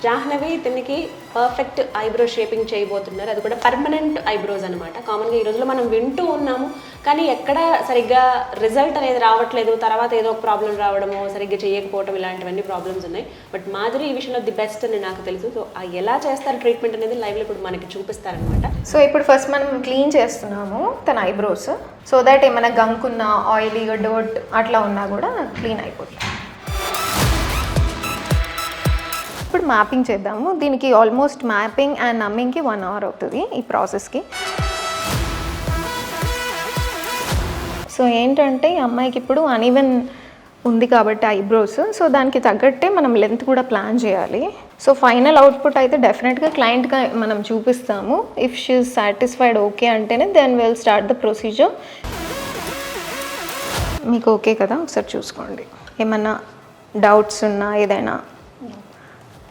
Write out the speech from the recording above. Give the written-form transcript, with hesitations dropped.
జాహ్నవి ఇతనికి perfect eyebrow shaping చేయబోతున్నారు. అది కూడా పర్మనెంట్ ఐబ్రోస్ అనమాట. కామన్గా ఈ రోజుల్లో మనం వింటూ ఉన్నాము, కానీ ఎక్కడ సరిగ్గా రిజల్ట్ అనేది రావట్లేదు. తర్వాత ఏదో ఒక ప్రాబ్లం రావడము, సరిగ్గా చేయకపోవడం, ఇలాంటివన్నీ ప్రాబ్లమ్స్ ఉన్నాయి. బట్ మాధురి ఈ విషయంలో ది బెస్ట్ అని నాకు తెలుసు. సో ఎలా చేస్తారు ట్రీట్మెంట్ అనేది లైవ్లో ఇప్పుడు మనకి చూపిస్తారనమాట. సో ఇప్పుడు ఫస్ట్ మనం క్లీన్ చేస్తున్నాము తన ఐబ్రోస్, సో దట్ ఏమైనా గంకున్నా ఆయిలీగా డర్ట్ అట్లా ఉన్నా కూడా క్లీన్ అయిపోతుంది. ఇప్పుడు మ్యాపింగ్ చేద్దాము. దీనికి ఆల్మోస్ట్ మ్యాపింగ్ అండ్ నమ్మింగ్కి 1 hour అవుతుంది ఈ ప్రాసెస్కి. సో ఏంటంటే ఈ అమ్మాయికి ఇప్పుడు అన్ఈవెన్ ఉంది కాబట్టి ఐబ్రోస్, సో దానికి తగ్గట్టే మనం లెంత్ కూడా ప్లాన్ చేయాలి. సో ఫైనల్ అవుట్పుట్ అయితే డెఫినెట్గా క్లయింట్గా మనం చూపిస్తాము. If she is satisfied okay అంటేనే then will start the procedure. మీకు ఓకే కదా, ఒకసారి చూసుకోండి. ఏమన్నా డౌట్స్ ఉన్నా ఏదైనా